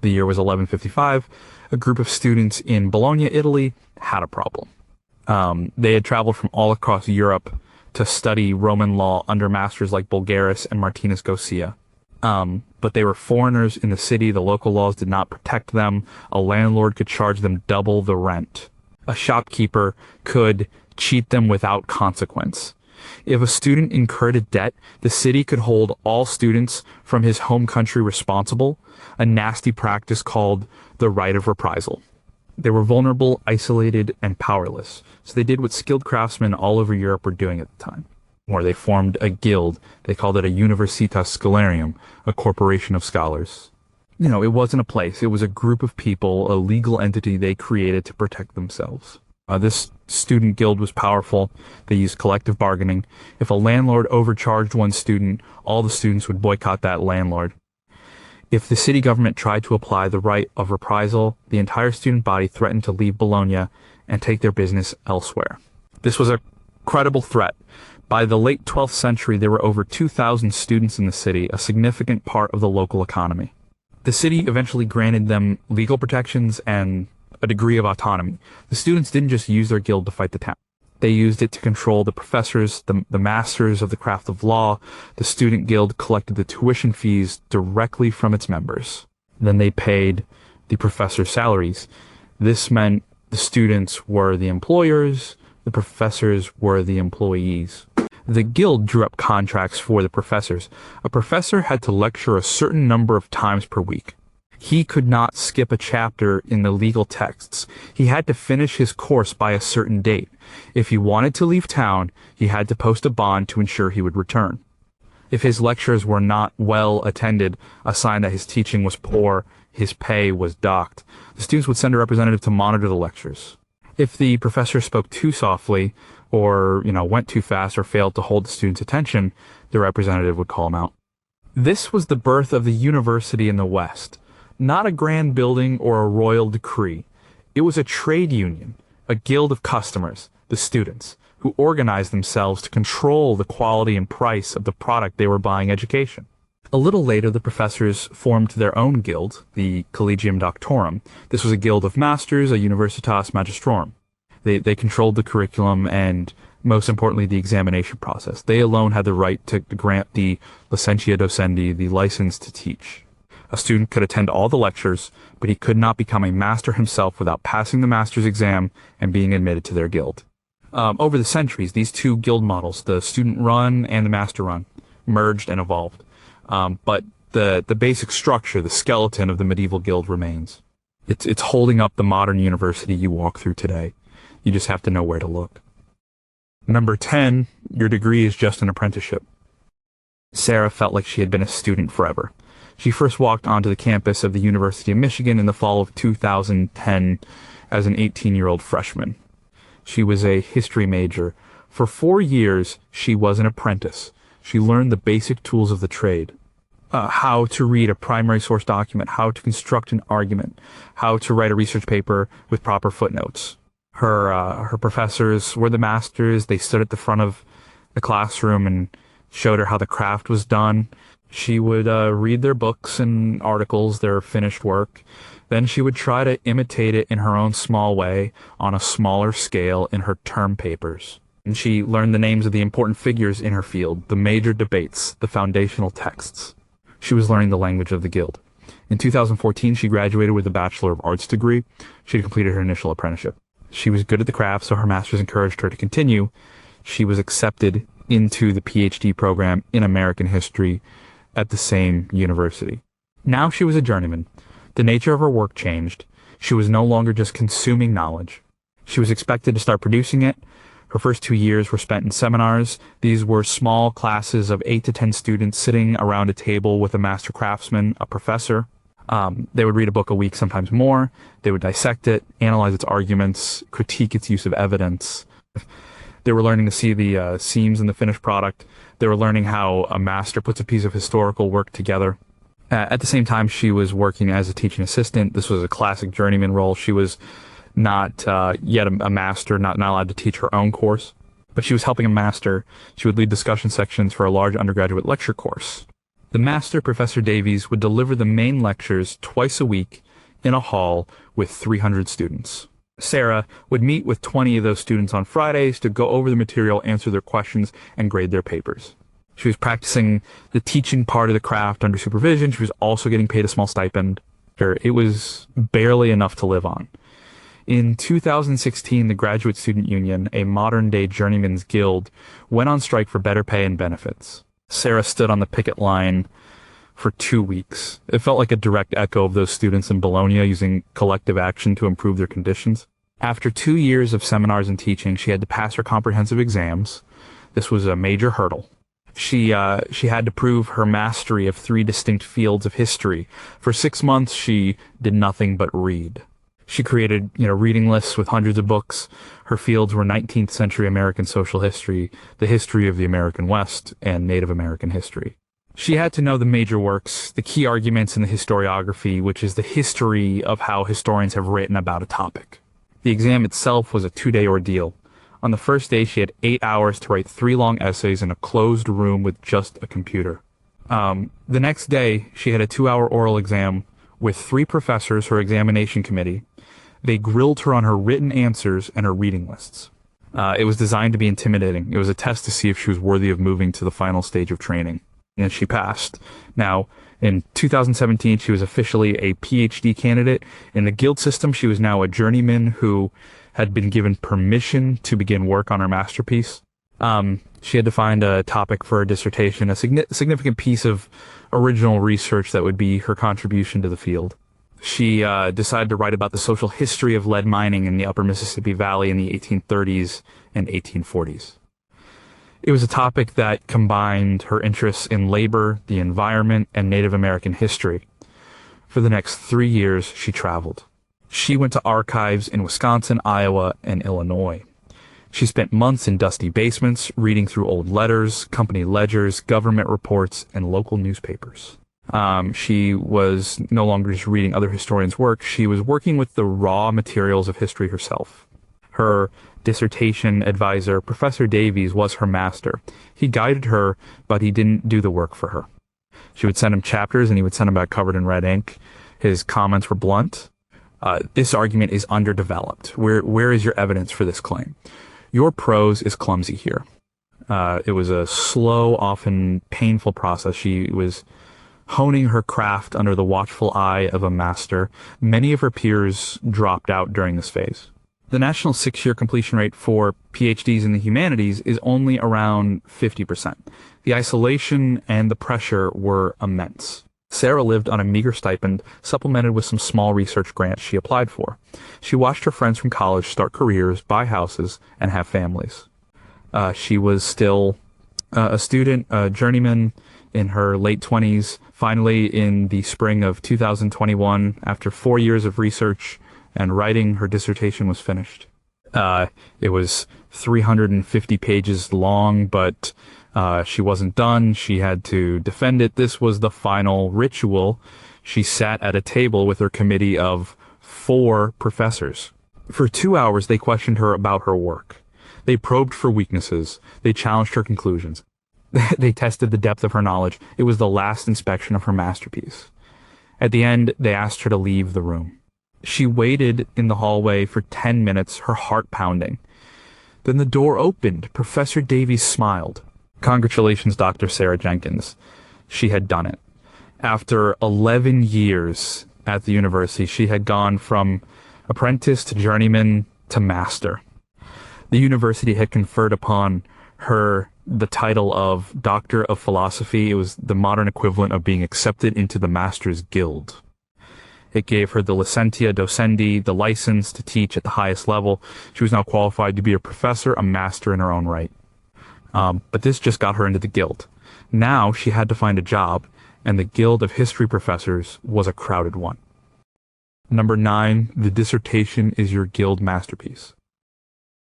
The year was 1155. A group of students in Bologna, Italy, had a problem. They had traveled from all across Europe to study Roman law under masters like Bulgaris and Martinus Gosia. But they were foreigners in the city. The local laws did not protect them. A landlord could charge them double the rent. A shopkeeper could cheat them without consequence. If a student incurred a debt, the city could hold all students from his home country responsible, a nasty practice called the right of reprisal. They were vulnerable, isolated, and powerless, so they did what skilled craftsmen all over Europe were doing at the time. Or they formed a guild. They called it a Universitas Scholarium, a corporation of scholars. It wasn't a place. It was a group of people, a legal entity they created to protect themselves. This student guild was powerful. They used collective bargaining. If a landlord overcharged one student, all the students would boycott that landlord. If the city government tried to apply the right of reprisal, the entire student body threatened to leave Bologna and take their business elsewhere. This was a credible threat. By the late 12th century, there were over 2,000 students in the city, a significant part of the local economy. The city eventually granted them legal protections and a degree of autonomy. The students didn't just use their guild to fight the town. They used it to control the professors, the masters of the craft of law. The student guild collected the tuition fees directly from its members. Then they paid the professors' salaries. This meant the students were the employers, the professors were the employees. The guild drew up contracts for the professors. A professor had to lecture a certain number of times per week. He could not skip a chapter in the legal texts. He had to finish his course by a certain date. If he wanted to leave town, he had to post a bond to ensure he would return. If his lectures were not well attended, a sign that his teaching was poor, his pay was docked. The students would send a representative to monitor the lectures. If the professor spoke too softly, or, went too fast or failed to hold the student's attention, the representative would call him out. This was the birth of the university in the West. Not a grand building or a royal decree. It was a trade union, a guild of customers, the students, who organized themselves to control the quality and price of the product they were buying education. A little later, the professors formed their own guild, the Collegium Doctorum. This was a guild of masters, a Universitas Magistrorum. They controlled the curriculum and, most importantly, the examination process. They alone had the right to grant the licentia docendi, the license to teach. A student could attend all the lectures, but he could not become a master himself without passing the master's exam and being admitted to their guild. Over the centuries, these two guild models, the student run and the master run, merged and evolved. But the basic structure, the skeleton of the medieval guild remains. It's holding up the modern university you walk through today. You just have to know where to look. Number 10, your degree is just an apprenticeship. Sarah felt like she had been a student forever. She first walked onto the campus of the University of Michigan in the fall of 2010 as an 18-year-old freshman. She was a history major. For 4 years, she was an apprentice. She learned the basic tools of the trade. How to read a primary source document, how to construct an argument, how to write a research paper with proper footnotes. Her professors were the masters. They stood at the front of the classroom and showed her how the craft was done. She would read their books and articles, their finished work. Then she would try to imitate it in her own small way on a smaller scale in her term papers. And she learned the names of the important figures in her field, the major debates, the foundational texts. She was learning the language of the guild. In 2014, she graduated with a Bachelor of Arts degree. She had completed her initial apprenticeship. She was good at the craft, so her masters encouraged her to continue. She was accepted into the PhD program in American history at the same university. Now she was a journeyman. The nature of her work changed. She was no longer just consuming knowledge. She was expected to start producing it. Her first 2 years were spent in seminars. These were small classes of 8 to 10 students sitting around a table with a master craftsman, a professor. They would read a book a week, sometimes more. They would dissect it, analyze its arguments, critique its use of evidence. They were learning to see the seams in the finished product. They were learning how a master puts a piece of historical work together. At the same time, she was working as a teaching assistant. This was a classic journeyman role. She was not yet a master, not allowed to teach her own course, but she was helping a master. She would lead discussion sections for a large undergraduate lecture course. The master, Professor Davies, would deliver the main lectures twice a week in a hall with 300 students. Sarah would meet with 20 of those students on Fridays to go over the material, answer their questions, and grade their papers. She was practicing the teaching part of the craft under supervision. She was also getting paid a small stipend. It was barely enough to live on. In 2016, the Graduate Student Union, a modern-day journeyman's guild, went on strike for better pay and benefits. Sarah stood on the picket line for 2 weeks. It felt like a direct echo of those students in Bologna using collective action to improve their conditions. After 2 years of seminars and teaching, she had to pass her comprehensive exams. This was a major hurdle. She had to prove her mastery of 3 distinct fields of history. For 6 months, she did nothing but read. She created, reading lists with hundreds of books. Her fields were 19th century American social history, the history of the American West, and Native American history. She had to know the major works, the key arguments in the historiography, which is the history of how historians have written about a topic. The exam itself was a 2-day ordeal. On the first day, she had 8 hours to write 3 long essays in a closed room with just a computer. The next day, she had a 2-hour oral exam with 3 professors, her examination committee. They grilled her on her written answers and her reading lists. It was designed to be intimidating. It was a test to see if she was worthy of moving to the final stage of training. And she passed. Now, in 2017, she was officially a PhD candidate. In the guild system, she was now a journeyman who had been given permission to begin work on her masterpiece. She had to find a topic for her dissertation, a significant piece of original research that would be her contribution to the field. She decided to write about the social history of lead mining in the upper Mississippi Valley in the 1830s and 1840s. It was a topic that combined her interests in labor, the environment, and Native American history. For the next 3 years, she traveled. She went to archives in Wisconsin, Iowa, and Illinois. She spent months in dusty basements, reading through old letters, company ledgers, government reports, and local newspapers. She was no longer just reading other historians' work. She was working with the raw materials of history herself. Her dissertation advisor, Professor Davies, was her master. He guided her, but he didn't do the work for her. She would send him chapters, and he would send them back covered in red ink. His comments were blunt. This argument is underdeveloped. Where is your evidence for this claim? Your prose is clumsy here. It was a slow, often painful process. She was honing her craft under the watchful eye of a master. Many of her peers dropped out during this phase. The national 6-year completion rate for PhDs in the humanities is only around 50%. The isolation and the pressure were immense. Sarah lived on a meager stipend, supplemented with some small research grants she applied for. She watched her friends from college start careers, buy houses, and have families. She was still a student, a journeyman in her late 20s. Finally, in the spring of 2021, after 4 years of research and writing, her dissertation was finished. It was 350 pages long, but she wasn't done. She had to defend it. This was the final ritual. She sat at a table with her committee of 4 professors. For 2 hours, they questioned her about her work. They probed for weaknesses. They challenged her conclusions. They tested the depth of her knowledge. It was the last inspection of her masterpiece. At the end, they asked her to leave the room. She waited in the hallway for 10 minutes, her heart pounding. Then the door opened. Professor Davies smiled. Congratulations, Dr. Sarah Jenkins. She had done it. After 11 years at the university, she had gone from apprentice to journeyman to master. The university had conferred upon her the title of Doctor of Philosophy. It was the modern equivalent of being accepted into the Master's Guild. It gave her the licentia docendi, the license to teach at the highest level. She was now qualified to be a professor, a master in her own right. But this just got her into the guild. Now she had to find a job, and the Guild of History Professors was a crowded one. Number 9, the dissertation is your guild masterpiece.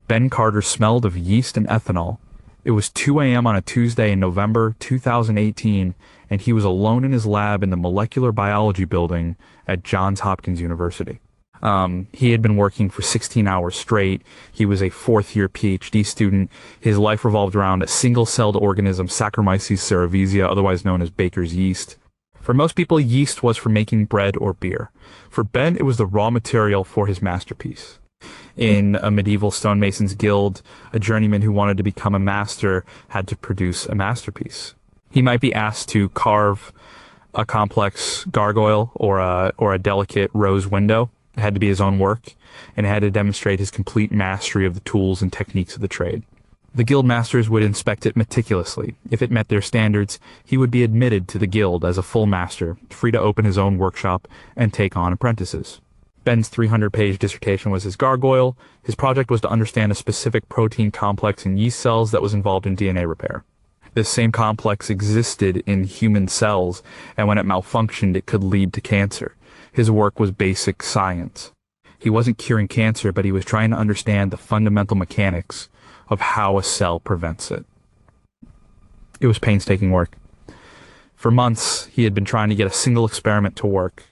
Ben Carter smelled of yeast and ethanol. It was 2 a.m. on a Tuesday in November 2018, and he was alone in his lab in the molecular biology building at Johns Hopkins University. He had been working for 16 hours straight. He was a fourth-year PhD student. His life revolved around a single-celled organism, Saccharomyces cerevisiae, otherwise known as baker's yeast. For most people, yeast was for making bread or beer. For Ben, it was the raw material for his masterpiece. In a medieval stonemason's guild, a journeyman who wanted to become a master had to produce a masterpiece. He might be asked to carve a complex gargoyle or a delicate rose window. It had to be his own work, and it had to demonstrate his complete mastery of the tools and techniques of the trade. The guild masters would inspect it meticulously. If it met their standards, he would be admitted to the guild as a full master, free to open his own workshop and take on apprentices. Ben's 300-page dissertation was his gargoyle. His project was to understand a specific protein complex in yeast cells that was involved in DNA repair. This same complex existed in human cells, and when it malfunctioned, it could lead to cancer. His work was basic science. He wasn't curing cancer, but he was trying to understand the fundamental mechanics of how a cell prevents it. It was painstaking work. For months, he had been trying to get a single experiment to work.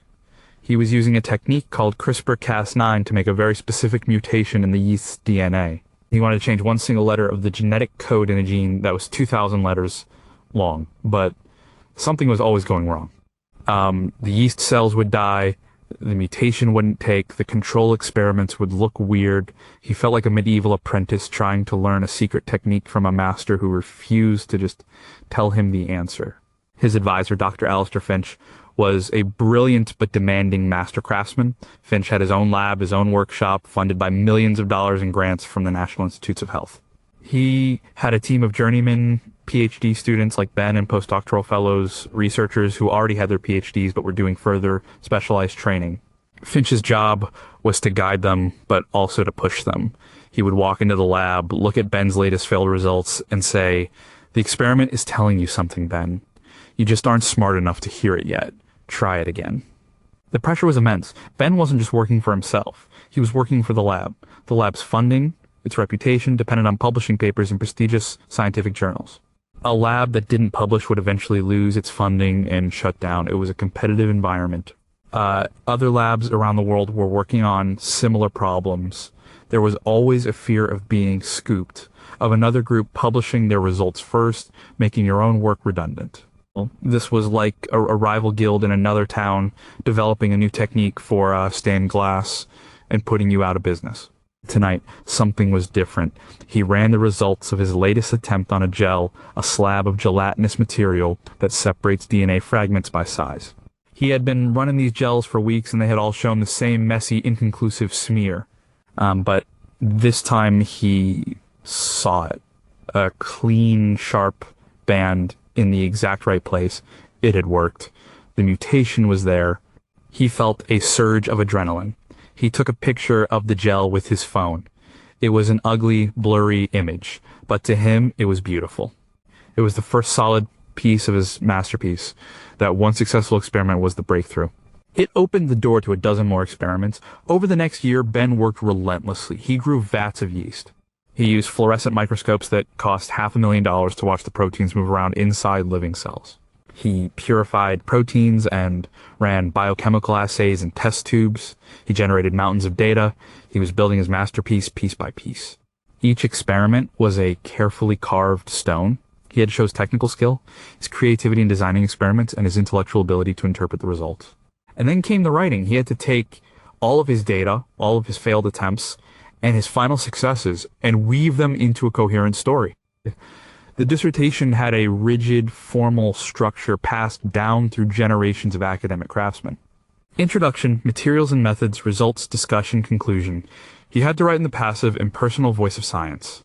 He was using a technique called CRISPR-Cas9 to make a very specific mutation in the yeast's DNA. He wanted to change one single letter of the genetic code in a gene that was 2,000 letters long, but something was always going wrong. The yeast cells would die, the mutation wouldn't take, the control experiments would look weird. He felt like a medieval apprentice trying to learn a secret technique from a master who refused to just tell him the answer. His advisor, Dr. Alistair Finch, was a brilliant but demanding master craftsman. Finch had his own lab, his own workshop, funded by millions of dollars in grants from the National Institutes of Health. He had a team of journeyman PhD students like Ben and postdoctoral fellows, researchers who already had their PhDs but were doing further specialized training. Finch's job was to guide them, but also to push them. He would walk into the lab, look at Ben's latest failed results, and say, "The experiment is telling you something, Ben. You just aren't smart enough to hear it yet. Try it again." The pressure was immense. Ben wasn't just working for himself. He was working for the lab. The lab's funding, its reputation, depended on publishing papers in prestigious scientific journals. A lab that didn't publish would eventually lose its funding and shut down. It was a competitive environment. Other labs around the world were working on similar problems. There was always a fear of being scooped, of another group publishing their results first, making your own work redundant. This was like a rival guild in another town developing a new technique for stained glass and putting you out of business. Tonight, something was different. He ran the results of his latest attempt on a gel, a slab of gelatinous material that separates DNA fragments by size. He had been running these gels for weeks and they had all shown the same messy, inconclusive smear. But this time he saw it. A clean, sharp band in the exact right place. It had worked. The mutation was there. He felt a surge of adrenaline. He took a picture of the gel with his phone. It was an ugly, blurry image, but to him, it was beautiful. It was the first solid piece of his masterpiece. That one successful experiment was the breakthrough. It opened the door to a dozen more experiments. Over the next year, Ben worked relentlessly. He grew vats of yeast. He used fluorescent microscopes that cost $500,000 to watch the proteins move around inside living cells. He purified proteins and ran biochemical assays in test tubes. He generated mountains of data. He was building his masterpiece piece by piece. Each experiment was a carefully carved stone. He had to show his technical skill, his creativity in designing experiments, and his intellectual ability to interpret the results. And then came the writing. He had to take all of his data, all of his failed attempts, and his final successes, and weave them into a coherent story. The dissertation had a rigid, formal structure passed down through generations of academic craftsmen. Introduction, materials and methods, results, discussion, conclusion. He had to write in the passive, impersonal voice of science.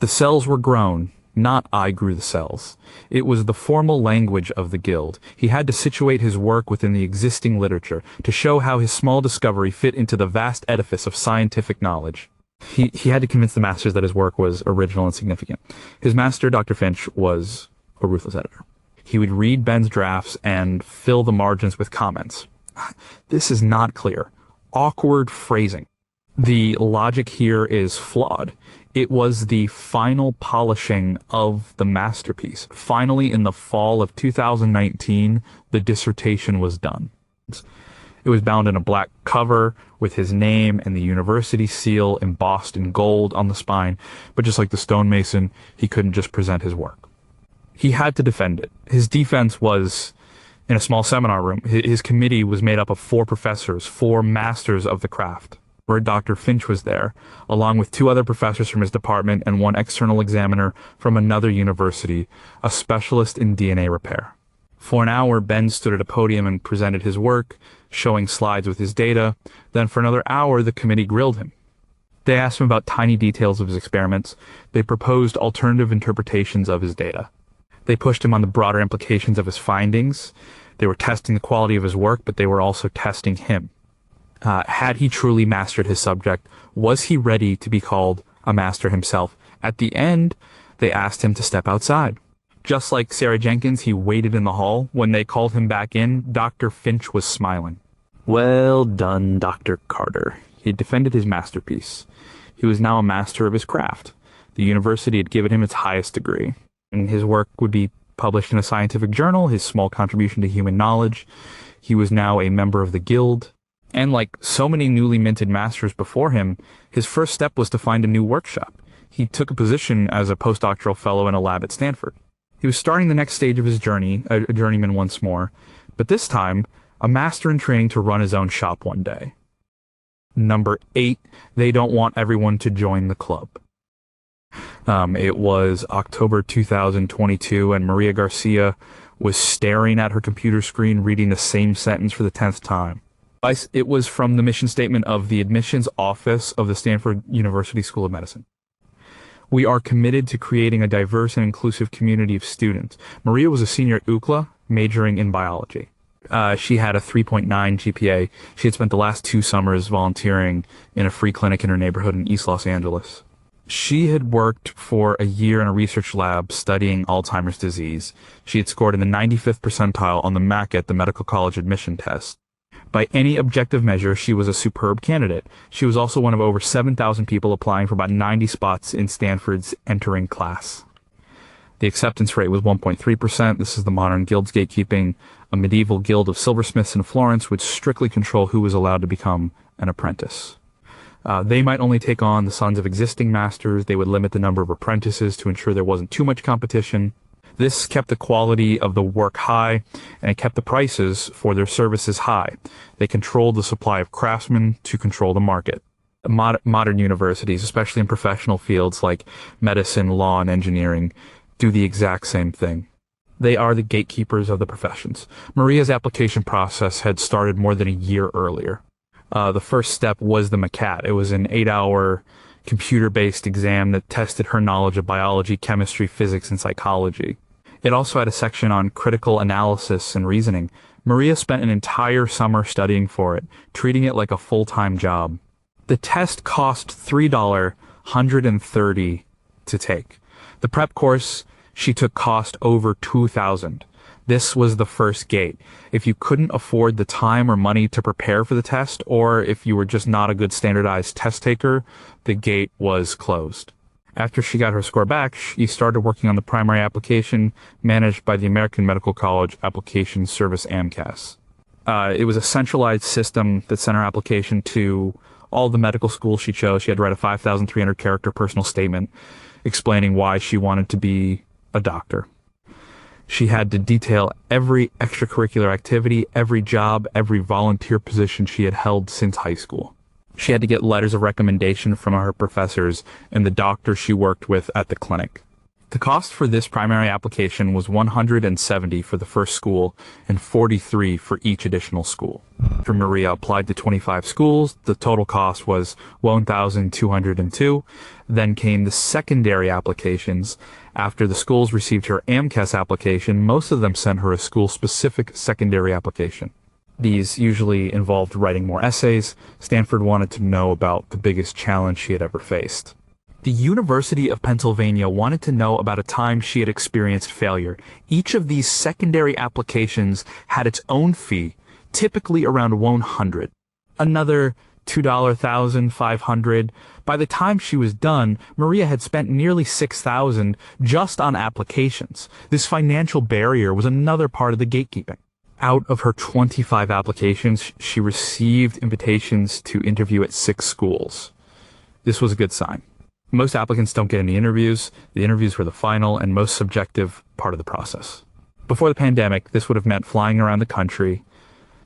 The cells were grown, not I grew the cells. It was the formal language of the guild. He had to situate his work within the existing literature to show how his small discovery fit into the vast edifice of scientific knowledge. He had to convince the masters that his work was original and significant. His master, Dr. Finch, was a ruthless editor. He would read Ben's drafts and fill the margins with comments. This is not clear. Awkward phrasing. The logic here is flawed. It was the final polishing of the masterpiece. Finally, in the fall of 2019, the dissertation was done. It was bound in a black cover with his name and the university seal embossed in gold on the spine, but just like the stonemason, he couldn't just present his work. He had to defend it. His defense was in a small seminar room. His committee was made up of 4 professors, 4 masters of the craft, where Dr. Finch was there, along with 2 other professors from his department and 1 external examiner from another university, a specialist in DNA repair. For an hour, Ben stood at a podium and presented his work, showing slides with his data. Then for another hour, the committee grilled him. They asked him about tiny details of his experiments. They proposed alternative interpretations of his data. They pushed him on the broader implications of his findings. They were testing the quality of his work, but they were also testing him. Had he truly mastered his subject? Was he ready to be called a master himself? At the end, they asked him to step outside. Just like Sarah Jenkins, he waited in the hall. When they called him back in, Dr. Finch was smiling. Well done, Dr. Carter. He had defended his masterpiece. He was now a master of his craft. The university had given him its highest degree, and his work would be published in a scientific journal, his small contribution to human knowledge. He was now a member of the guild. And like so many newly minted masters before him, his first step was to find a new workshop. He took a position as a postdoctoral fellow in a lab at Stanford. He was starting the next stage of his journey, a journeyman once more, but this time, a master in training to run his own shop one day. Number 8, they don't want everyone to join the club. It was October 2022, and Maria Garcia was staring at her computer screen, reading the same sentence for the 10th time. It was from the mission statement of the admissions office of the Stanford University School of Medicine. We are committed to creating a diverse and inclusive community of students. Maria was a senior at UCLA, majoring in biology. She had a 3.9 GPA. She had spent the last 2 summers volunteering in a free clinic in her neighborhood in East Los Angeles. She had worked for a year in a research lab studying Alzheimer's disease. She had scored in the 95th percentile on the MACET, the Medical College Admission Test. By any objective measure, she was a superb candidate. She was also one of over 7,000 people applying for about 90 spots in Stanford's entering class. The acceptance rate was 1.3%. This is the modern guild's gatekeeping. A medieval guild of silversmiths in Florence would strictly control who was allowed to become an apprentice. They might only take on the sons of existing masters. They would limit the number of apprentices to ensure there wasn't too much competition. This kept the quality of the work high, and it kept the prices for their services high. They controlled the supply of craftsmen to control the market. Modern universities, especially in professional fields like medicine, law, and engineering, do the exact same thing. They are the gatekeepers of the professions. Maria's application process had started more than a year earlier. The first step was the MCAT. It was an 8-hour computer-based exam that tested her knowledge of biology, chemistry, physics, and psychology. It also had a section on critical analysis and reasoning. Maria spent an entire summer studying for it, treating it like a full-time job. The test cost $3.130 to take. The prep course she took cost over $2,000. This was the first gate. If you couldn't afford the time or money to prepare for the test, or if you were just not a good standardized test taker, the gate was closed. After she got her score back, she started working on the primary application managed by the American Medical College Application Service, AMCAS. It was a centralized system that sent her application to all the medical schools she chose. She had to write a 5,300 character personal statement explaining why she wanted to be a doctor. She had to detail every extracurricular activity, every job, every volunteer position she had held since high school. She had to get letters of recommendation from her professors and the doctor she worked with at the clinic. The cost for this primary application was $170 for the first school and $43 for each additional school. After Maria applied to 25 schools, the total cost was $1,202. Then came the secondary applications. After the schools received her AMCAS application, most of them sent her a school-specific secondary application. These usually involved writing more essays. Stanford wanted to know about the biggest challenge she had ever faced. The University of Pennsylvania wanted to know about a time she had experienced failure. Each of these secondary applications had its own fee, typically around $100. Another $2,500. By the time she was done, Maria had spent nearly $6,000 just on applications. This financial barrier was another part of the gatekeeping. Out of her 25 applications, she received invitations to interview at 6 schools. This was a good sign. Most applicants don't get any interviews. The interviews were the final and most subjective part of the process. Before the pandemic, this would have meant flying around the country,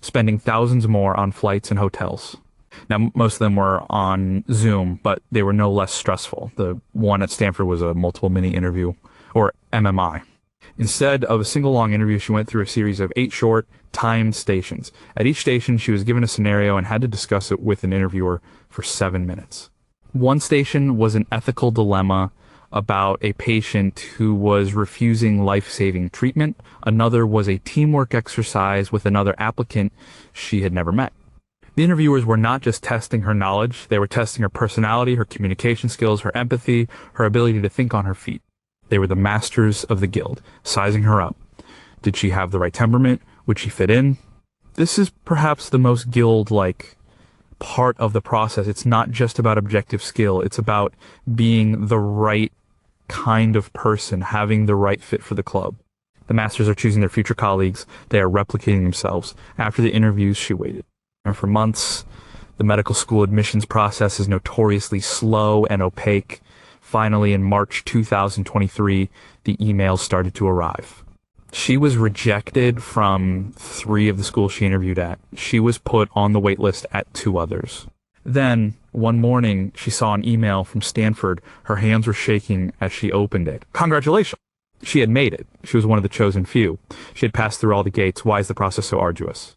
spending thousands more on flights and hotels. Now, most of them were on Zoom, but they were no less stressful. The one at Stanford was a multiple mini interview, or MMI. Instead of a single long interview, she went through a series of 8 short, timed stations. At each station, she was given a scenario and had to discuss it with an interviewer for 7 minutes. One station was an ethical dilemma about a patient who was refusing life-saving treatment. Another was a teamwork exercise with another applicant she had never met. The interviewers were not just testing her knowledge, they were testing her personality, her communication skills, her empathy, her ability to think on her feet. They were the masters of the guild, sizing her up. Did she have the right temperament? Would she fit in? This is perhaps the most guild-like part of the process. It's not just about objective skill. It's about being the right kind of person, having the right fit for the club. The masters are choosing their future colleagues. They are replicating themselves. After the interviews, she waited. And for months, the medical school admissions process is notoriously slow and opaque. Finally, in March 2023, the emails started to arrive. She was rejected from 3 of the schools she interviewed at. She was put on the wait list at 2 others. Then, one morning, she saw an email from Stanford. Her hands were shaking as she opened it. Congratulations! She had made it. She was one of the chosen few. She had passed through all the gates. Why is the process so arduous?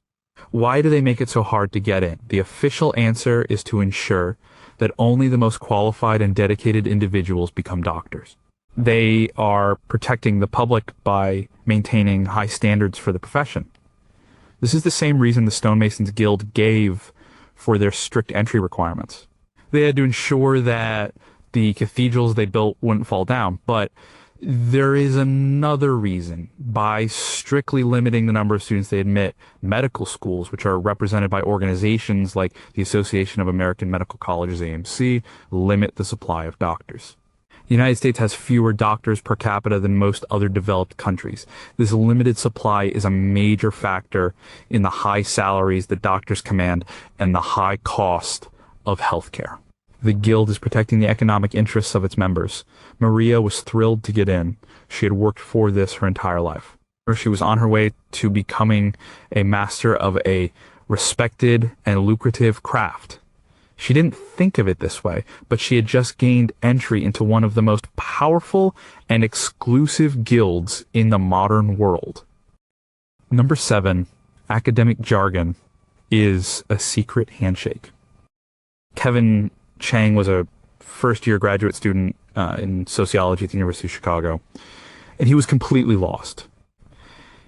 Why do they make it so hard to get in? The official answer is to ensure that only the most qualified and dedicated individuals become doctors. They are protecting the public by maintaining high standards for the profession. This is the same reason the Stonemasons Guild gave for their strict entry requirements. They had to ensure that the cathedrals they built wouldn't fall down, but there is another reason. By strictly limiting the number of students they admit, medical schools, which are represented by organizations like the Association of American Medical Colleges, AMC, limit the supply of doctors. The United States has fewer doctors per capita than most other developed countries. This limited supply is a major factor in the high salaries that doctors command and the high cost of healthcare. The Guild is protecting the economic interests of its members. Maria was thrilled to get in. She had worked for this her entire life. She was on her way to becoming a master of a respected and lucrative craft. She didn't think of it this way, but she had just gained entry into one of the most powerful and exclusive guilds in the modern world. Number 7, academic jargon is a secret handshake. Kevin Chang was a first-year graduate student in sociology at the University of Chicago, and he was completely lost.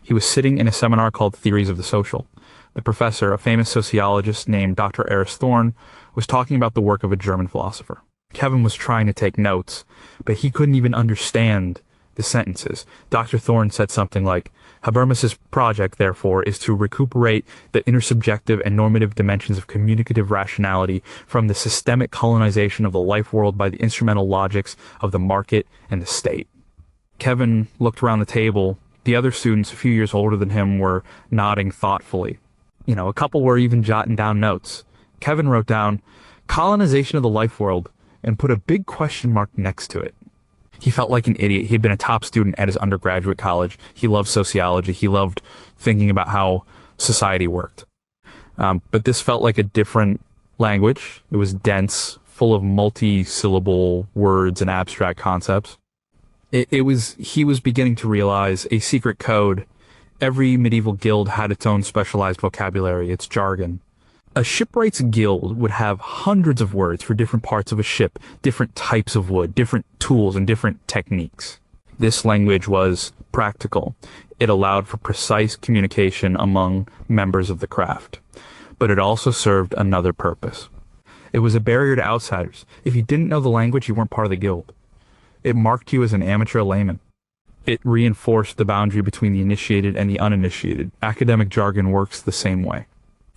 He was sitting in a seminar called Theories of the Social. The professor, a famous sociologist named Dr. Eris Thorne, was talking about the work of a German philosopher. Kevin was trying to take notes, but he couldn't even understand the sentences. Dr. Thorne said something like, Habermas's project, therefore, is to recuperate the intersubjective and normative dimensions of communicative rationality from the systemic colonization of the life world by the instrumental logics of the market and the state. Kevin looked around the table. The other students, a few years older than him, were nodding thoughtfully. A couple were even jotting down notes. Kevin wrote down, colonization of the life world, and put a big question mark next to it. He felt like an idiot. He'd been a top student at his undergraduate college. He loved sociology. He loved thinking about how society worked. But this felt like a different language. It was dense, full of multi-syllable words and abstract concepts. He was beginning to realize a secret code. Every medieval guild had its own specialized vocabulary, its jargon. A shipwright's guild would have hundreds of words for different parts of a ship, different types of wood, different tools, and different techniques. This language was practical. It allowed for precise communication among members of the craft. But it also served another purpose. It was a barrier to outsiders. If you didn't know the language, you weren't part of the guild. It marked you as an amateur layman. It reinforced the boundary between the initiated and the uninitiated. Academic jargon works the same way.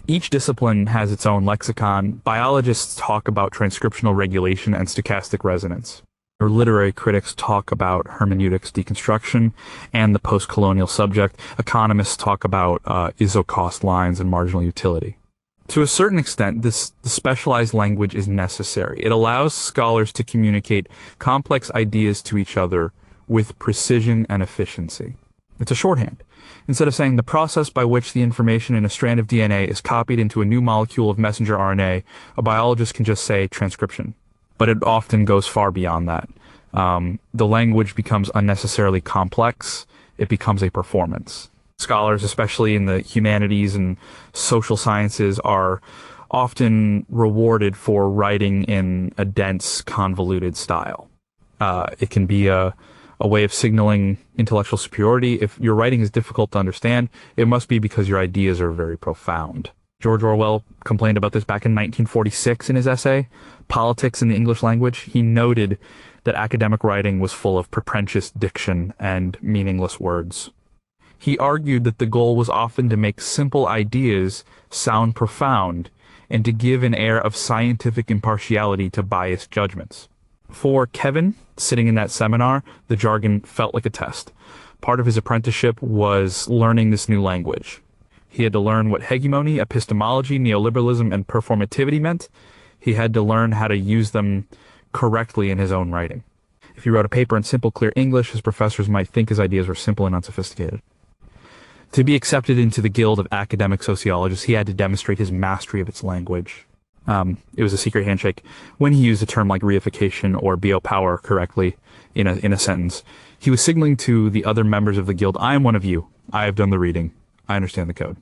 Each discipline has its own lexicon. Biologists talk about transcriptional regulation and stochastic resonance. Or literary critics talk about hermeneutics deconstruction and the post-colonial subject. Economists talk about iso-cost lines and marginal utility. To a certain extent, the specialized language is necessary. It allows scholars to communicate complex ideas to each other with precision and efficiency. It's a shorthand. Instead of saying the process by which the information in a strand of DNA is copied into a new molecule of messenger RNA, a biologist can just say transcription. But it often goes far beyond that. The language becomes unnecessarily complex. It becomes a performance. Scholars, especially in the humanities and social sciences, are often rewarded for writing in a dense, convoluted style. It can be a way of signaling intellectual superiority. If your writing is difficult to understand, it must be because your ideas are very profound. George Orwell complained about this back in 1946 in his essay, Politics in the English Language. He noted that academic writing was full of pretentious diction and meaningless words. He argued that the goal was often to make simple ideas sound profound and to give an air of scientific impartiality to biased judgments. For Kevin, sitting in that seminar, the jargon felt like a test. Part of his apprenticeship was learning this new language. He had to learn what hegemony, epistemology, neoliberalism, and performativity meant. He had to learn how to use them correctly in his own writing. If he wrote a paper in simple, clear English, his professors might think his ideas were simple and unsophisticated. To be accepted into the guild of academic sociologists, he had to demonstrate his mastery of its language. It was a secret handshake. When he used a term like reification or biopower correctly in a sentence, he was signaling to the other members of the guild, I am one of you. I have done the reading. I understand the code.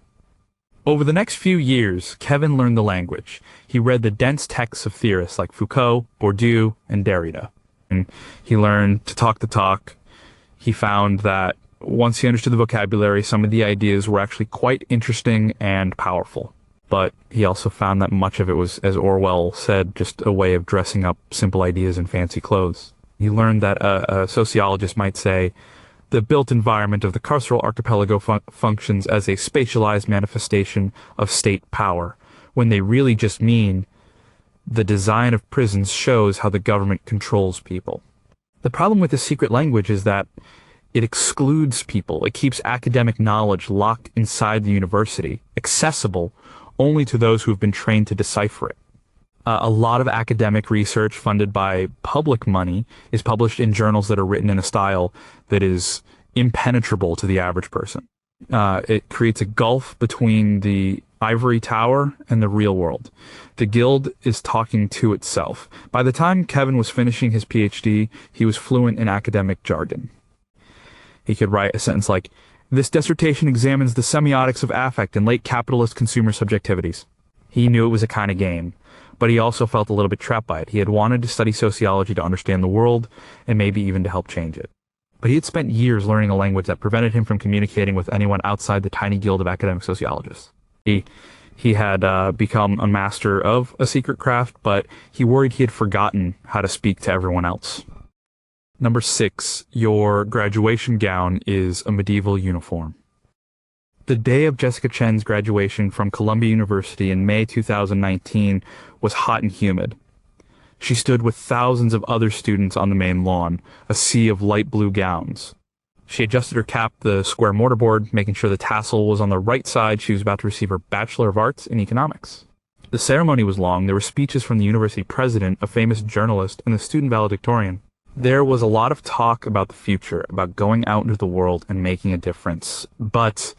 Over the next few years, Kevin learned the language. He read the dense texts of theorists like Foucault, Bourdieu, and Derrida. And he learned to talk the talk. He found that once he understood the vocabulary, some of the ideas were actually quite interesting and powerful. But he also found that much of it was, as Orwell said, just a way of dressing up simple ideas in fancy clothes. He learned that a sociologist might say, the built environment of the carceral archipelago functions as a spatialized manifestation of state power, when they really just mean the design of prisons shows how the government controls people. The problem with the secret language is that it excludes people. It keeps academic knowledge locked inside the university, accessible only to those who have been trained to decipher it. A lot of academic research funded by public money is published in journals that are written in a style that is impenetrable to the average person. It creates a gulf between the ivory tower and the real world. The guild is talking to itself. By the time Kevin was finishing his PhD, he was fluent in academic jargon. He could write a sentence like, this dissertation examines the semiotics of affect and late capitalist consumer subjectivities. He knew it was a kind of game, but he also felt a little bit trapped by it. He had wanted to study sociology to understand the world and maybe even to help change it. But he had spent years learning a language that prevented him from communicating with anyone outside the tiny guild of academic sociologists. He had become a master of a secret craft, but he worried he had forgotten how to speak to everyone else. Number 6, your graduation gown is a medieval uniform. The day of Jessica Chen's graduation from Columbia University in May 2019 was hot and humid. She stood with thousands of other students on the main lawn, a sea of light blue gowns. She adjusted her cap to the square mortarboard, making sure the tassel was on the right side. She was about to receive her Bachelor of Arts in Economics. The ceremony was long. There were speeches from the university president, a famous journalist, and the student valedictorian. There was a lot of talk about the future, about going out into the world and making a difference. But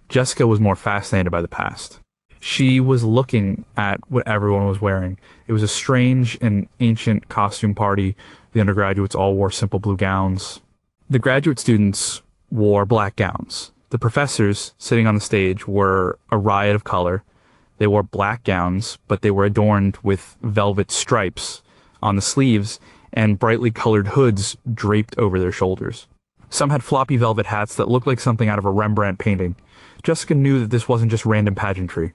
Jessica was more fascinated by the past. She was looking at what everyone was wearing. It was a strange and ancient costume party. The undergraduates all wore simple blue gowns. The graduate students wore black gowns. The professors sitting on the stage were a riot of color. They wore black gowns, but they were adorned with velvet stripes on the sleeves and brightly colored hoods draped over their shoulders. Some had floppy velvet hats that looked like something out of a Rembrandt painting. Jessica knew that this wasn't just random pageantry.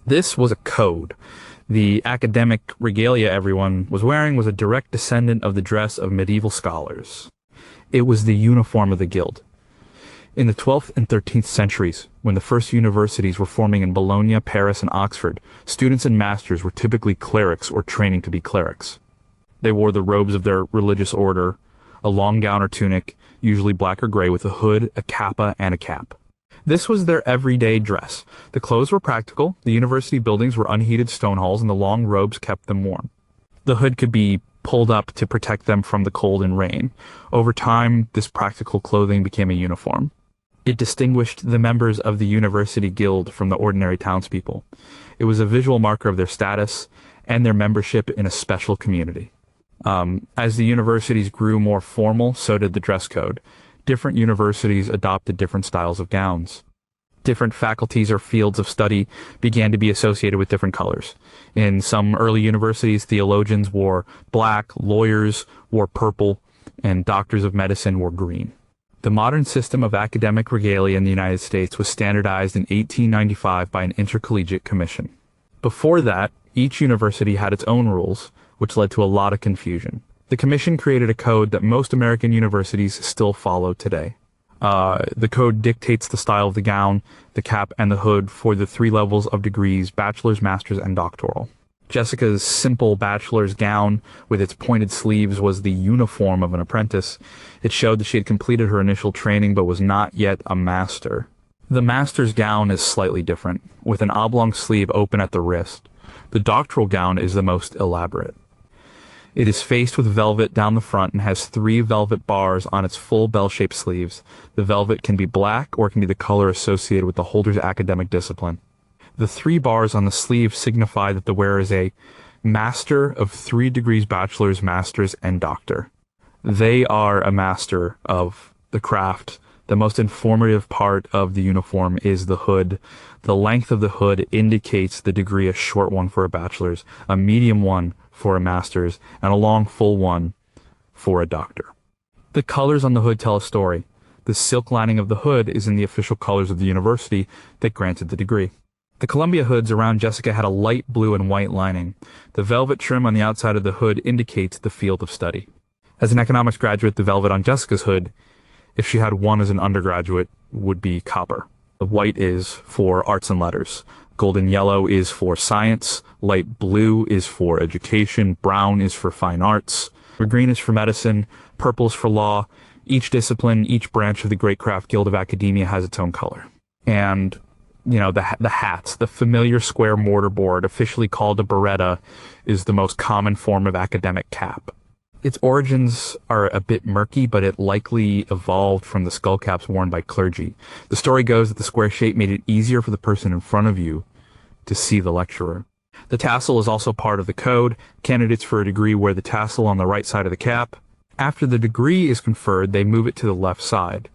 This was a code. The academic regalia everyone was wearing was a direct descendant of the dress of medieval scholars. It was the uniform of the guild. In the 12th and 13th centuries, when the first universities were forming in Bologna, Paris, and Oxford, students and masters were typically clerics or training to be clerics. They wore the robes of their religious order, a long gown or tunic, usually black or gray, with a hood, a kappa, and a cap. This was their everyday dress. The clothes were practical, the university buildings were unheated stone halls, and the long robes kept them warm. The hood could be pulled up to protect them from the cold and rain. Over time, this practical clothing became a uniform. It distinguished the members of the university guild from the ordinary townspeople. It was a visual marker of their status and their membership in a special community. As the universities grew more formal, so did the dress code. Different universities adopted different styles of gowns. Different faculties or fields of study began to be associated with different colors. In some early universities, theologians wore black, lawyers wore purple, and doctors of medicine wore green. The modern system of academic regalia in the United States was standardized in 1895 by an intercollegiate commission. Before that, each university had its own rules, which led to a lot of confusion. The commission created a code that most American universities still follow today. The code dictates the style of the gown, the cap, and the hood for the 3 levels of degrees: bachelor's, master's, and doctoral. Jessica's simple bachelor's gown with its pointed sleeves was the uniform of an apprentice. It showed that she had completed her initial training but was not yet a master. The master's gown is slightly different, with an oblong sleeve open at the wrist. The doctoral gown is the most elaborate. It is faced with velvet down the front and has 3 velvet bars on its full bell-shaped sleeves. The velvet can be black or it can be the color associated with the holder's academic discipline. The 3 bars on the sleeve signify that the wearer is a master of 3 degrees: bachelor's, master's, and doctor. They are a master of the craft. The most informative part of the uniform is the hood. The length of the hood indicates the degree: a short one for a bachelor's, a medium one for a master's, and a long full one for a doctor. The colors on the hood tell a story. The silk lining of the hood is in the official colors of the university that granted the degree. The Columbia hoods around Jessica had a light blue and white lining. The velvet trim on the outside of the hood indicates the field of study. As an economics graduate, the velvet on Jessica's hood, if she had one as an undergraduate, would be copper. The white is for arts and letters. Golden yellow is for science. Light blue is for education. Brown is for fine arts. Green is for medicine. Purple is for law. Each discipline, each branch of the Great Craft Guild of Academia has its own color. And the hats, the familiar square mortarboard, officially called a biretta, is the most common form of academic cap. Its origins are a bit murky, but it likely evolved from the skull caps worn by clergy. The story goes that the square shape made it easier for the person in front of you to see the lecturer. The tassel is also part of the code. Candidates for a degree wear the tassel on the right side of the cap. After the degree is conferred, they move it to the left side.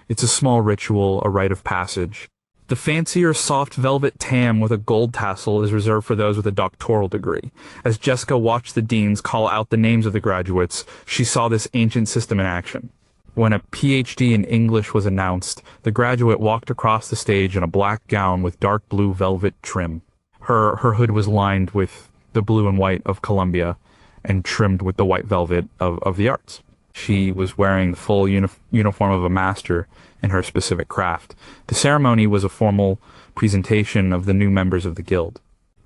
It's a small ritual, a rite of passage. The fancier soft velvet tam with a gold tassel is reserved for those with a doctoral degree. As Jessica watched the deans call out the names of the graduates, she saw this ancient system in action. When a PhD in English was announced, the graduate walked across the stage in a black gown with dark blue velvet trim. Her hood was lined with the blue and white of Columbia and trimmed with the white velvet of the arts. She was wearing the full uniform of a master in her specific craft. The ceremony was a formal presentation of the new members of the guild.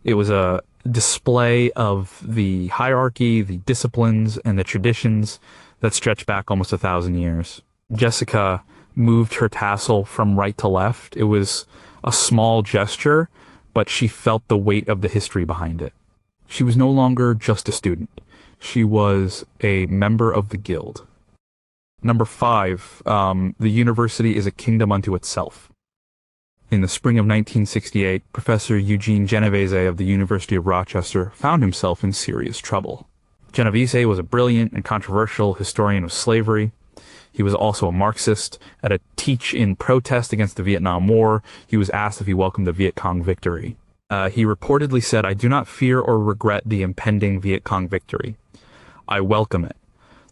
It was a display of the hierarchy, the disciplines, and the traditions that stretch back almost 1,000 years. Jessica moved her tassel from right to left. It was a small gesture, but she felt the weight of the history behind it. She was no longer just a student. She was a member of the guild. Number 5, the university is a kingdom unto itself. In the spring of 1968, Professor Eugene Genovese of the University of Rochester found himself in serious trouble. Genovese was a brilliant and controversial historian of slavery. He was also a Marxist. At a teach in protest against the Vietnam War, he was asked if he welcomed the Viet Cong victory. He reportedly said, "I do not fear or regret the impending Viet Cong victory. I welcome it."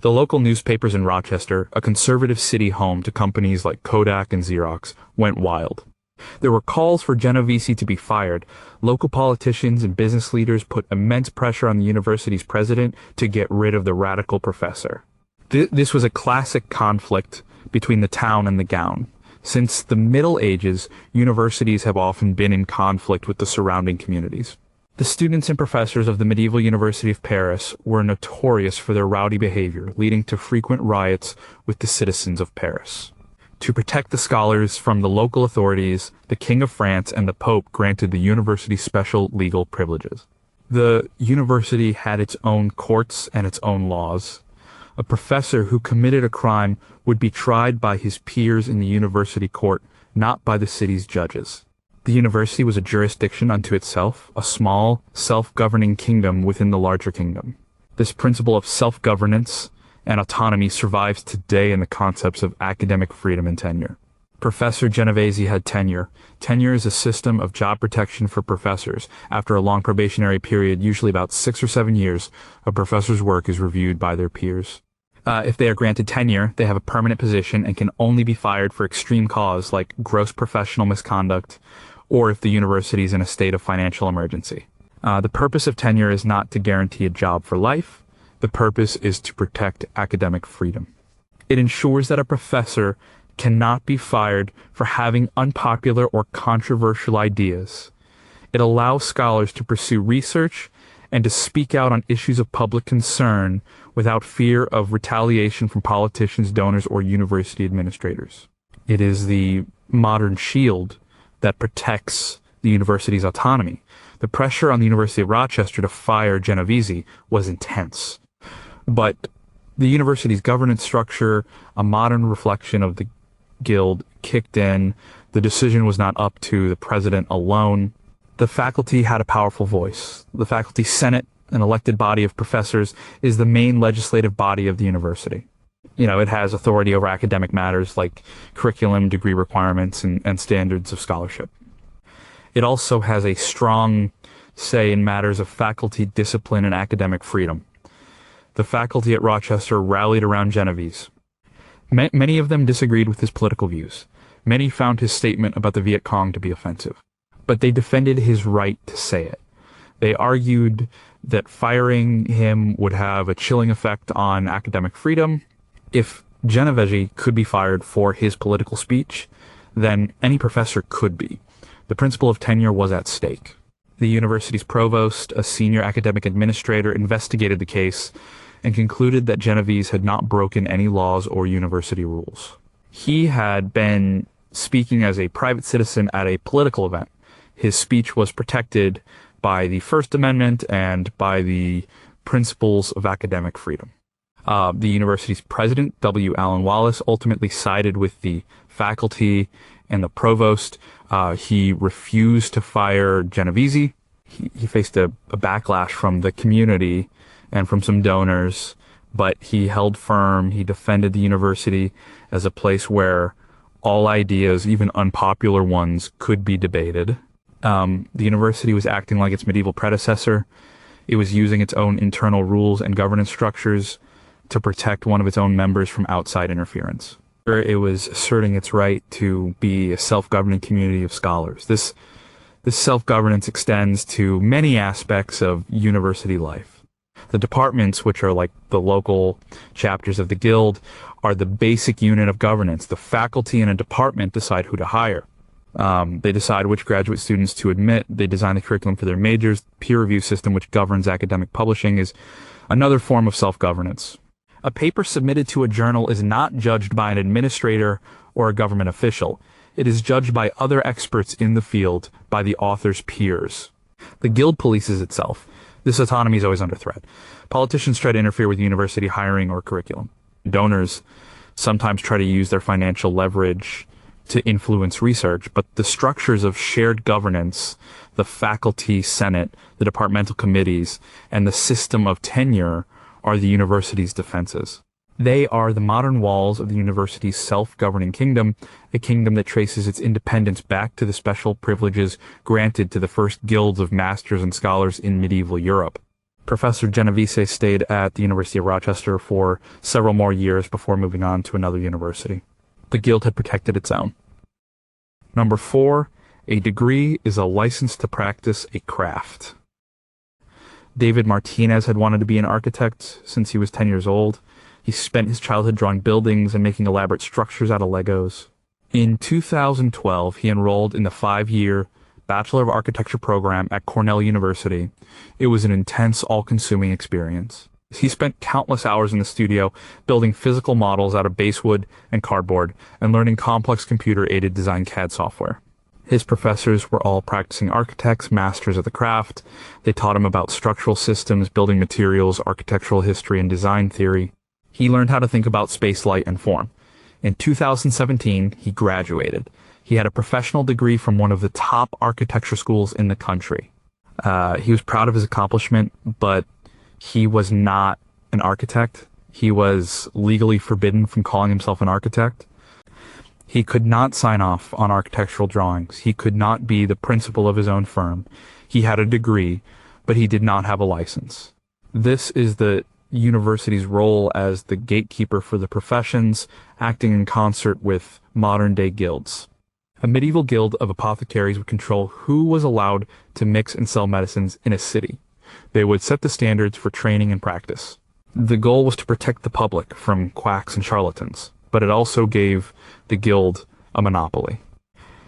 The local newspapers in Rochester, a conservative city home to companies like Kodak and Xerox, went wild. There were calls for Genovese to be fired. Local politicians and business leaders put immense pressure on the university's president to get rid of the radical professor. This was a classic conflict between the town and the gown. Since the Middle Ages, universities have often been in conflict with the surrounding communities. The students and professors of the medieval University of Paris were notorious for their rowdy behavior, leading to frequent riots with the citizens of Paris. To protect the scholars from the local authorities, the King of France and the Pope granted the university special legal privileges. The university had its own courts and its own laws. A professor who committed a crime would be tried by his peers in the university court, not by the city's judges. The university was a jurisdiction unto itself, a small, self-governing kingdom within the larger kingdom. This principle of self-governance and autonomy survives today in the concepts of academic freedom and tenure. Professor Genovese had tenure. Tenure is a system of job protection for professors. After a long probationary period, usually about 6 or 7 years, a professor's work is reviewed by their peers. If they are granted tenure, they have a permanent position and can only be fired for extreme cause like gross professional misconduct, or if the university is in a state of financial emergency. The purpose of tenure is not to guarantee a job for life. The purpose is to protect academic freedom. It ensures that a professor cannot be fired for having unpopular or controversial ideas. It allows scholars to pursue research and to speak out on issues of public concern without fear of retaliation from politicians, donors, or university administrators. It is the modern shield that protects the university's autonomy. The pressure on the University of Rochester to fire Genovese was intense. But the university's governance structure, a modern reflection of the guild, kicked in. The decision was not up to the president alone. The faculty had a powerful voice. The faculty senate, an elected body of professors, is the main legislative body of the university. It has authority over academic matters like curriculum, degree requirements, and standards of scholarship. It also has a strong say in matters of faculty discipline and academic freedom. The faculty at Rochester rallied around Genovese. Many of them disagreed with his political views. Many found his statement about the Viet Cong to be offensive. But they defended his right to say it. They argued that firing him would have a chilling effect on academic freedom. If Genovese could be fired for his political speech, then any professor could be. The principle of tenure was at stake. The university's provost, a senior academic administrator, investigated the case and concluded that Genovese had not broken any laws or university rules. He had been speaking as a private citizen at a political event. His speech was protected by the First Amendment and by the principles of academic freedom. The university's president, W. Allen Wallace, ultimately sided with the faculty and the provost. He refused to fire Genovese. He faced a backlash from the community and from some donors, but he held firm. He defended the university as a place where all ideas, even unpopular ones, could be debated. The university was acting like its medieval predecessor. It was using its own internal rules and governance structures to protect one of its own members from outside interference. It was asserting its right to be a self-governing community of scholars. This self-governance extends to many aspects of university life. The departments, which are like the local chapters of the guild, are the basic unit of governance. The faculty in a department decide who to hire. They decide which graduate students to admit. They design the curriculum for their majors. The peer review system, which governs academic publishing, is another form of self-governance. A paper submitted to a journal is not judged by an administrator or a government official. It is judged by other experts in the field, by the author's peers. The guild polices itself. This autonomy is always under threat. Politicians try to interfere with university hiring or curriculum. Donors sometimes try to use their financial leverage to influence research, but the structures of shared governance, the faculty senate, the departmental committees, and the system of tenure are the university's defenses. They are the modern walls of the university's self-governing kingdom, a kingdom that traces its independence back to the special privileges granted to the first guilds of masters and scholars in medieval Europe. Professor Genovese stayed at the University of Rochester for several more years before moving on to another university. The guild had protected its own. Number 4, a degree is a license to practice a craft. David Martinez had wanted to be an architect since he was 10 years old. He spent his childhood drawing buildings and making elaborate structures out of Legos. In 2012, he enrolled in the 5-year Bachelor of Architecture program at Cornell University, it was an intense, all-consuming experience. He spent countless hours in the studio building physical models out of basewood and cardboard and learning complex computer-aided design CAD software. His professors were all practicing architects, masters of the craft. They taught him about structural systems, building materials, architectural history, and design theory. He learned how to think about space, light, and form. In 2017, he graduated. He had a professional degree from one of the top architecture schools in the country. He was proud of his accomplishment, but he was not an architect. He was legally forbidden from calling himself an architect. He could not sign off on architectural drawings. He could not be the principal of his own firm. He had a degree, but he did not have a license. This is the university's role as the gatekeeper for the professions, acting in concert with modern-day guilds. A medieval guild of apothecaries would control who was allowed to mix and sell medicines in a city. They would set the standards for training and practice. The goal was to protect the public from quacks and charlatans, but it also gave the guild a monopoly.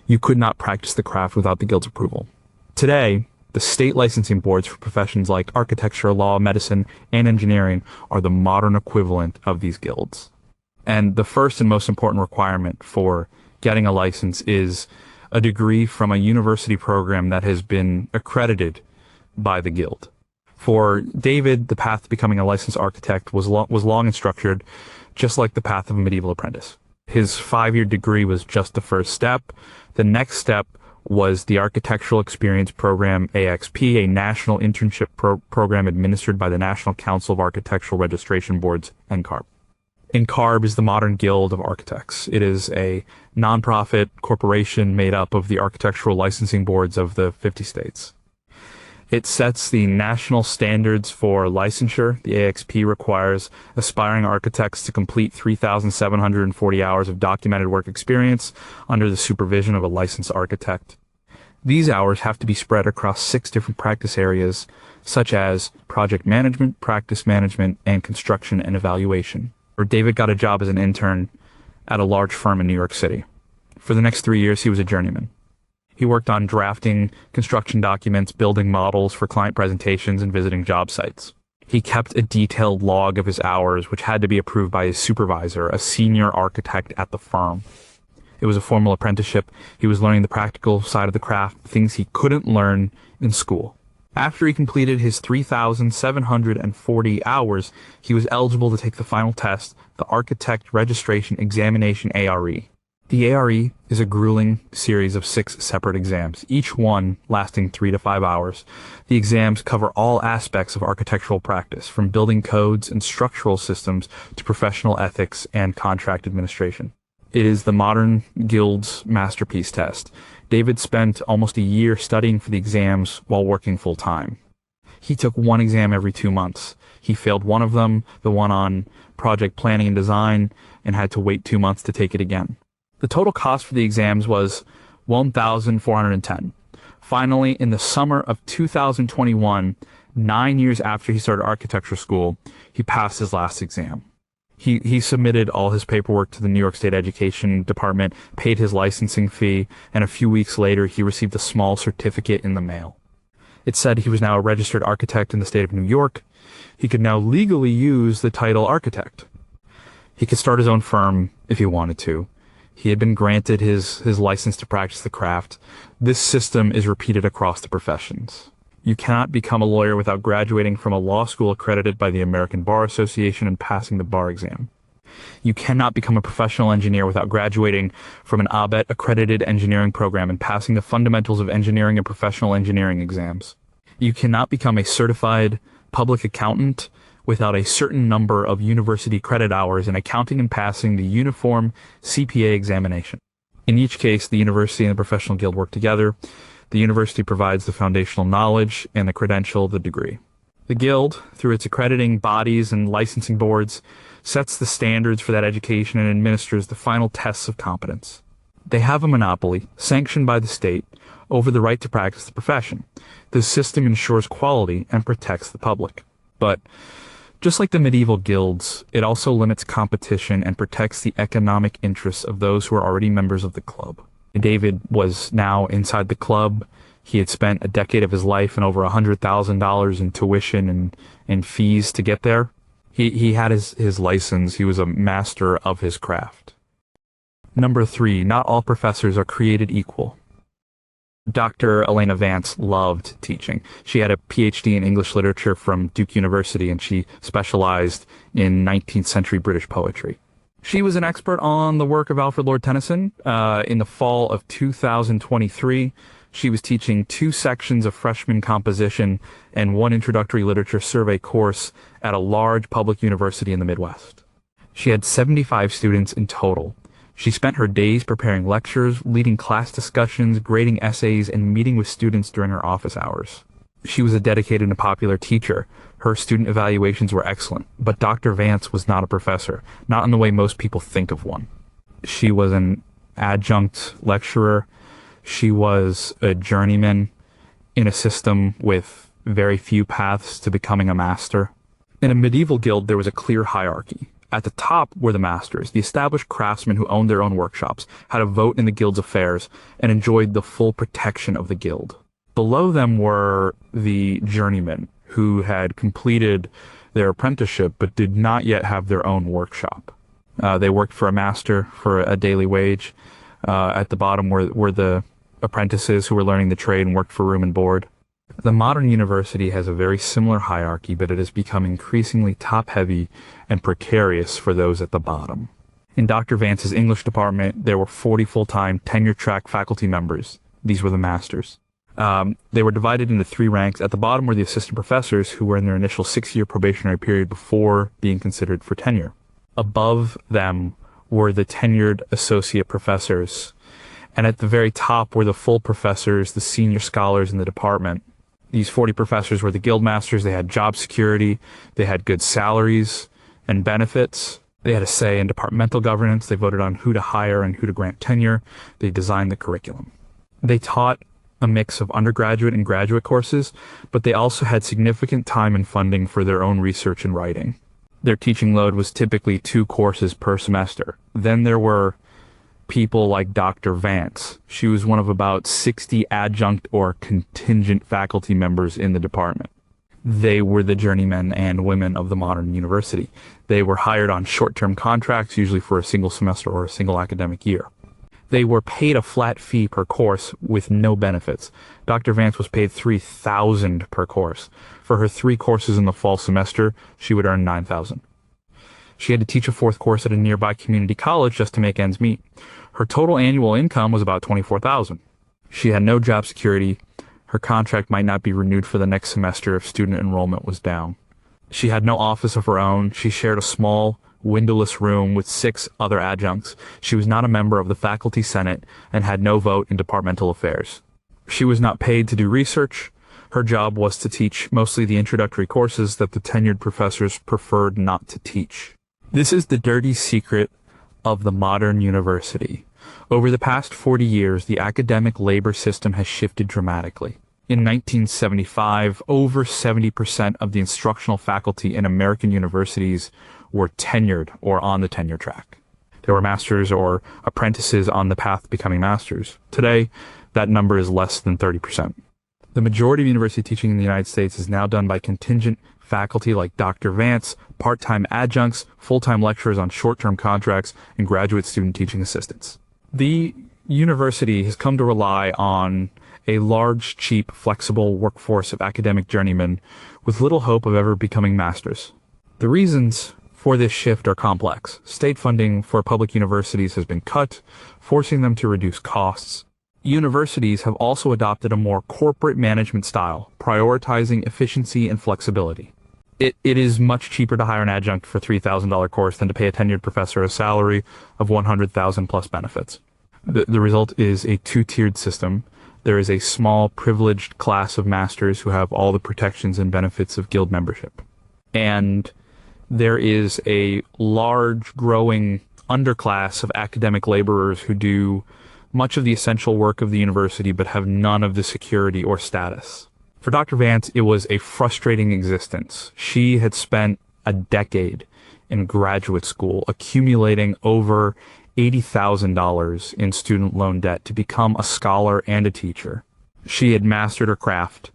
You could not practice the craft without the guild's approval. Today, the state licensing boards for professions like architecture, law, medicine, and engineering are the modern equivalent of these guilds. And the first and most important requirement for getting a license is a degree from a university program that has been accredited by the guild. For David, the path to becoming a licensed architect was long and structured, just like the path of a medieval apprentice. His 5-year degree was just the first step. The next step was the Architectural Experience Program, AXP, a national internship program administered by the National Council of Architectural Registration Boards, NCARB. NCARB is the modern guild of architects. It is a nonprofit corporation made up of the architectural licensing boards of the 50 states. It sets the national standards for licensure. The AXP requires aspiring architects to complete 3,740 hours of documented work experience under the supervision of a licensed architect. These hours have to be spread across 6 different practice areas, such as project management, practice management, and construction and evaluation. David got a job as an intern at a large firm in New York City. For the next 3 years, he was a journeyman. He worked on drafting construction documents, building models for client presentations, and visiting job sites. He kept a detailed log of his hours, which had to be approved by his supervisor, a senior architect at the firm. It was a formal apprenticeship. He was learning the practical side of the craft, things he couldn't learn in school. After he completed his 3,740 hours, he was eligible to take the final test, the Architect Registration Examination ARE. The ARE is a grueling series of 6 separate exams, each one lasting 3 to 5 hours. The exams cover all aspects of architectural practice, from building codes and structural systems to professional ethics and contract administration. It is the modern guild's masterpiece test. David spent almost a year studying for the exams while working full-time. He took one exam every 2 months. He failed one of them, the one on project planning and design, and had to wait 2 months to take it again. The total cost for the exams was $1,410. Finally, in the summer of 2021, 9 years after he started architecture school, he passed his last exam. He submitted all his paperwork to the New York State Education Department, paid his licensing fee, and a few weeks later, he received a small certificate in the mail. It said he was now a registered architect in the state of New York. He could now legally use the title architect. He could start his own firm if he wanted to. He had been granted his license to practice the craft. This system is repeated across the professions. You cannot become a lawyer without graduating from a law school accredited by the American Bar Association and passing the bar exam. You cannot become a professional engineer without graduating from an ABET accredited engineering program and passing the fundamentals of engineering and professional engineering exams. You cannot become a certified public accountant without a certain number of university credit hours in accounting and passing the uniform CPA examination. In each case, the university and the professional guild work together. The university provides the foundational knowledge and the credential, the degree. The guild, through its accrediting bodies and licensing boards, sets the standards for that education and administers the final tests of competence. They have a monopoly, sanctioned by the state, over the right to practice the profession. This system ensures quality and protects the public. But just like the medieval guilds, it also limits competition and protects the economic interests of those who are already members of the club. David was now inside the club. He had spent a decade of his life and over $100,000 in tuition and fees to get there. He had his license. He was a master of his craft. Number 3, not all professors are created equal. Dr. Elena Vance loved teaching. She had a PhD in English literature from Duke University, and she specialized in 19th century British poetry. She was an expert on the work of Alfred Lord Tennyson. In the fall of 2023, she was teaching 2 sections of freshman composition and 1 introductory literature survey course at a large public university in the Midwest. She had 75 students in total. She spent her days preparing lectures, leading class discussions, grading essays, and meeting with students during her office hours. She was a dedicated and popular teacher. Her student evaluations were excellent, but Dr. Vance was not a professor, not in the way most people think of one. She was an adjunct lecturer. She was a journeyman in a system with very few paths to becoming a master. In a medieval guild, there was a clear hierarchy. At the top were the masters, the established craftsmen who owned their own workshops, had a vote in the guild's affairs, and enjoyed the full protection of the guild. Below them were the journeymen, who had completed their apprenticeship but did not yet have their own workshop. They worked for a master for a daily wage. At the bottom were the apprentices who were learning the trade and worked for room and board. The modern university has a very similar hierarchy, but it has become increasingly top-heavy and precarious for those at the bottom. In Dr. Vance's English department, there were 40 full-time tenure-track faculty members. These were the masters. They were divided into 3 ranks. At the bottom were the assistant professors, who were in their initial 6-year probationary period before being considered for tenure. Above them were the tenured associate professors. And at the very top were the full professors, the senior scholars in the department. These 40 professors were the guild masters. They had job security. They had good salaries and benefits. They had a say in departmental governance. They voted on who to hire and who to grant tenure. They designed the curriculum. They taught a mix of undergraduate and graduate courses, but they also had significant time and funding for their own research and writing. Their teaching load was typically 2 courses per semester. Then there were people like Dr. Vance. She was one of about 60 adjunct or contingent faculty members in the department. They were the journeymen and women of the modern university. They were hired on short-term contracts, usually for a single semester or a single academic year. They were paid a flat fee per course with no benefits. Dr. Vance was paid $3,000 per course. For her 3 courses in the fall semester, she would earn $9,000. She had to teach a 4th course at a nearby community college just to make ends meet. Her total annual income was about $24,000. She had no job security. Her contract might not be renewed for the next semester if student enrollment was down. She had no office of her own. She shared a small, windowless room with 6 other adjuncts. She was not a member of the faculty senate and had no vote in departmental affairs. She was not paid to do research. Her job was to teach mostly the introductory courses that the tenured professors preferred not to teach. This is the dirty secret of the modern university. Over the past 40 years, the academic labor system has shifted dramatically. In 1975, over 70% of the instructional faculty in American universities were tenured or on the tenure track. They were masters or apprentices on the path to becoming masters. Today, that number is less than 30%. The majority of university teaching in the United States is now done by contingent faculty like Dr. Vance, part-time adjuncts, full-time lecturers on short-term contracts, and graduate student teaching assistants. The university has come to rely on a large, cheap, flexible workforce of academic journeymen with little hope of ever becoming masters. The reasons for this shift are complex. State funding for public universities has been cut, forcing them to reduce costs. Universities have also adopted a more corporate management style, prioritizing efficiency and flexibility. It is much cheaper to hire an adjunct for a $3,000 course than to pay a tenured professor a salary of $100,000 plus benefits. The result is a 2-tiered system. There is a small, privileged class of masters who have all the protections and benefits of guild membership. And there is a large, growing underclass of academic laborers who do much of the essential work of the university but have none of the security or status. For Dr. Vance, it was a frustrating existence. She had spent a decade in graduate school, accumulating over $80,000 in student loan debt to become a scholar and a teacher. She had mastered her craft,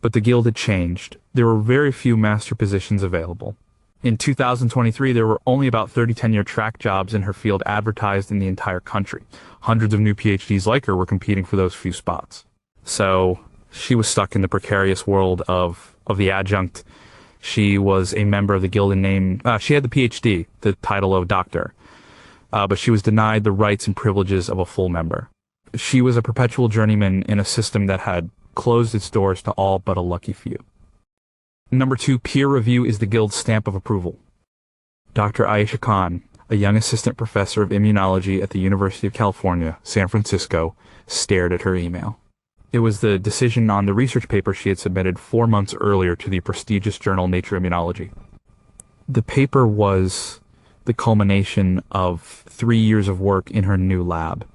but the guild had changed. There were very few master positions available. In 2023, there were only about 30 tenure track jobs in her field advertised in the entire country. Hundreds of new PhDs like her were competing for those few spots. So she was stuck in the precarious world of the adjunct. She was a member of the guild in name. She had the PhD, the title of doctor, but she was denied the rights and privileges of a full member. She was a perpetual journeyman in a system that had closed its doors to all but a lucky few. Number 2, peer review is the guild's stamp of approval. Dr. Aisha Khan, a young assistant professor of immunology at the University of California, San Francisco, stared at her email. It was the decision on the research paper she had submitted 4 months earlier to the prestigious journal Nature Immunology. The paper was the culmination of 3 years of work in her new lab.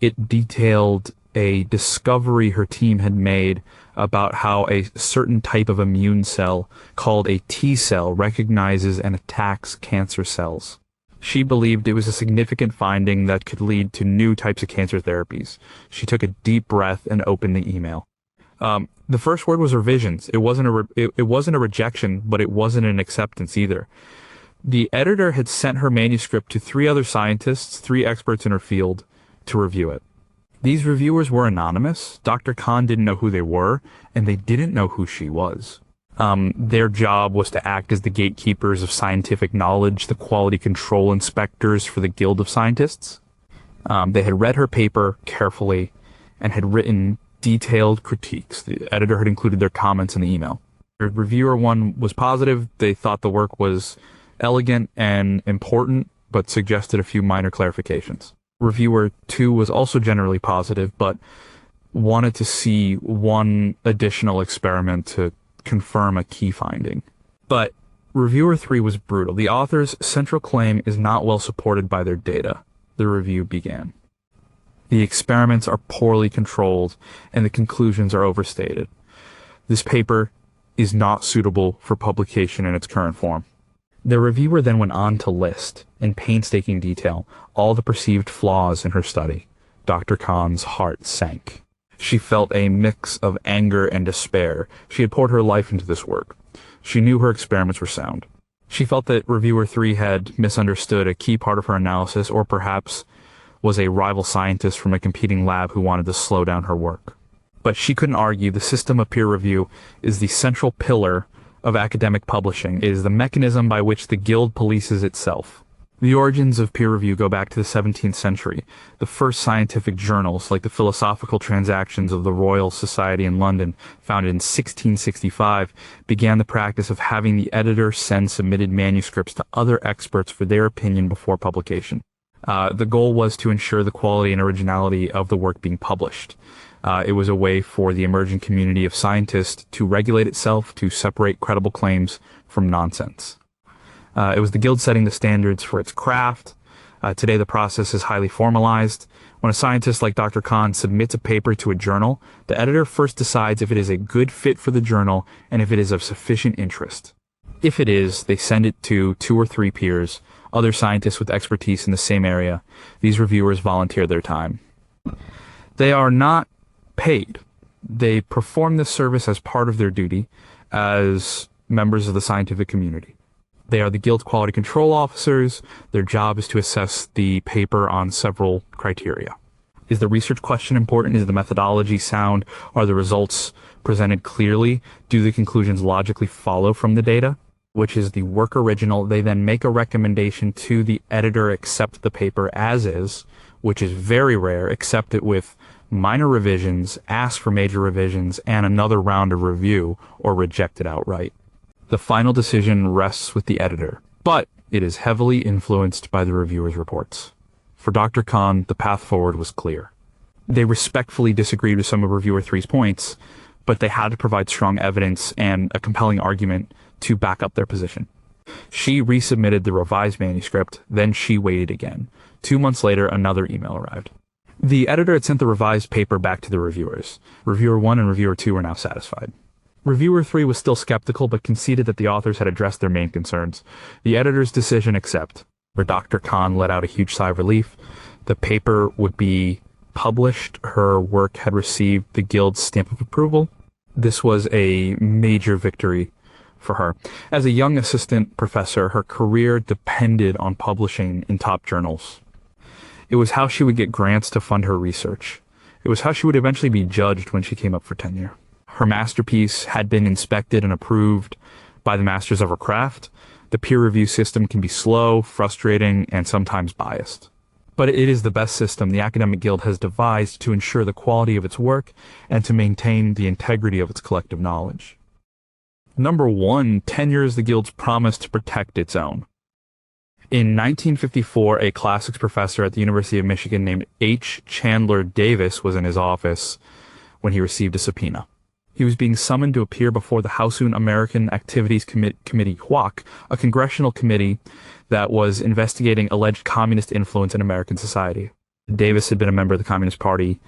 It detailed a discovery her team had made about how a certain type of immune cell called a T cell recognizes and attacks cancer cells. She believed it was a significant finding that could lead to new types of cancer therapies. She took a deep breath and opened the email. The first word was revisions. It wasn't a rejection, but it wasn't an acceptance either. The editor had sent her manuscript to 3 other scientists, 3 experts in her field, to review it. These reviewers were anonymous. Dr. Khan didn't know who they were, and they didn't know who she was. Their job was to act as the gatekeepers of scientific knowledge, the quality control inspectors for the Guild of Scientists. They had read her paper carefully and had written detailed critiques. The editor had included their comments in the email. Reviewer 1 was positive. They thought the work was elegant and important, but suggested a few minor clarifications. Reviewer 2 was also generally positive, but wanted to see one additional experiment to confirm a key finding. But reviewer 3 was brutal. The author's central claim is not well supported by their data. The review began. The experiments are poorly controlled, and the conclusions are overstated. This paper is not suitable for publication in its current form. The reviewer then went on to list, in painstaking detail, all the perceived flaws in her study. Dr. Khan's heart sank. She felt a mix of anger and despair. She had poured her life into this work. She knew her experiments were sound. She felt that reviewer 3 had misunderstood a key part of her analysis, or perhaps was a rival scientist from a competing lab who wanted to slow down her work. But she couldn't argue. The system of peer review is the central pillar of academic publishing. It is the mechanism by which the guild polices itself. The origins of peer review go back to the 17th century. The first scientific journals, like the Philosophical Transactions of the Royal Society in London, founded in 1665, began the practice of having the editor send submitted manuscripts to other experts for their opinion before publication. The goal was to ensure the quality and originality of the work being published. It was a way for the emerging community of scientists to regulate itself, to separate credible claims from nonsense. It was the guild setting the standards for its craft. Today, the process is highly formalized. When a scientist like Dr. Khan submits a paper to a journal, the editor first decides if it is a good fit for the journal and if it is of sufficient interest. If it is, they send it to 2 or 3 peers, other scientists with expertise in the same area. These reviewers volunteer their time. They are not paid. They perform this service as part of their duty as members of the scientific community. They are the guild quality control officers. Their job is to assess the paper on several criteria. Is the research question important? Is the methodology sound? Are the results presented clearly? Do the conclusions logically follow from the data? Which is the work original. They then make a recommendation to the editor, accept the paper as is, which is very rare, accept it with minor revisions, ask for major revisions, and another round of review, or reject it outright. The final decision rests with the editor, but it is heavily influenced by the reviewer's reports. For Dr. Khan, the path forward was clear. They respectfully disagreed with some of reviewer 3's points, but they had to provide strong evidence and a compelling argument to back up their position. She resubmitted the revised manuscript, then she waited again. 2 months later, another email arrived. The editor had sent the revised paper back to the reviewers. Reviewer 1 and reviewer 2 were now satisfied. Reviewer 3 was still skeptical, but conceded that the authors had addressed their main concerns. The editor's decision accept, where Dr. Khan let out a huge sigh of relief. The paper would be published, her work had received the Guild's stamp of approval. This was a major victory for her. As a young assistant professor, her career depended on publishing in top journals. It was how she would get grants to fund her research. It was how she would eventually be judged when she came up for tenure. Her masterpiece had been inspected and approved by the masters of her craft. The peer review system can be slow, frustrating, and sometimes biased. But it is the best system the Academic Guild has devised to ensure the quality of its work and to maintain the integrity of its collective knowledge. Number 1, tenure is the Guild's promise to protect its own. In 1954, a classics professor at the University of Michigan named H. Chandler Davis was in his office when he received a subpoena. He was being summoned to appear before the House Un-American Activities Committee, HUAC, a congressional committee that was investigating alleged communist influence in American society. Davis had been a member of the Communist Party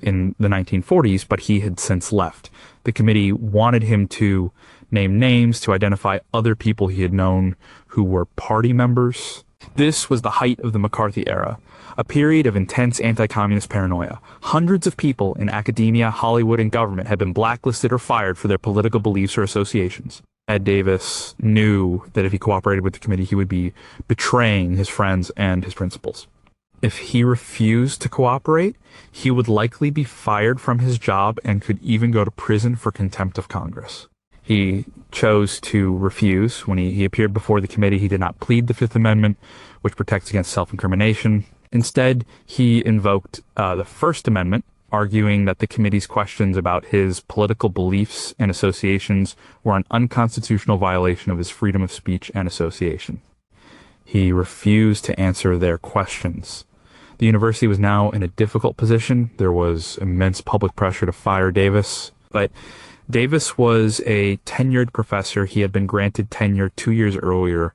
in the 1940s, but he had since left. The committee wanted him to name names to identify other people he had known who were party members. This was the height of the McCarthy era, a period of intense anti-communist paranoia. Hundreds of people in academia, Hollywood, and government had been blacklisted or fired for their political beliefs or associations. Ed Davis knew that if he cooperated with the committee, he would be betraying his friends and his principals. If he refused to cooperate, he would likely be fired from his job and could even go to prison for contempt of Congress. He chose to refuse. When he appeared before the committee, he did not plead the Fifth Amendment, which protects against self-incrimination. Instead, he invoked the First Amendment, arguing that the committee's questions about his political beliefs and associations were an unconstitutional violation of his freedom of speech and association. He refused to answer their questions. The university was now in a difficult position. There was immense public pressure to fire Davis, but Davis was a tenured professor. He had been granted tenure 2 years earlier.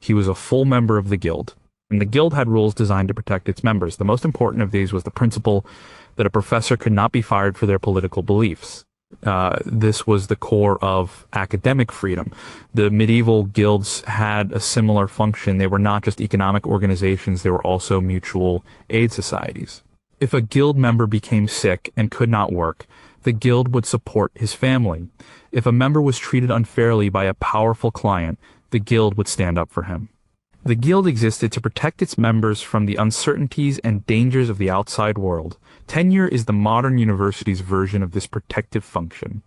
He was a full member of the Guild, and the Guild had rules designed to protect its members. The most important of these was the principle that a professor could not be fired for their political beliefs. This was the core of academic freedom. The medieval guilds had a similar function. They were not just economic organizations, they were also mutual aid societies. If a guild member became sick and could not work, the guild would support his family. If a member was treated unfairly by a powerful client, the guild would stand up for him. The guild existed to protect its members from the uncertainties and dangers of the outside world. Tenure is the modern university's version of this protective function.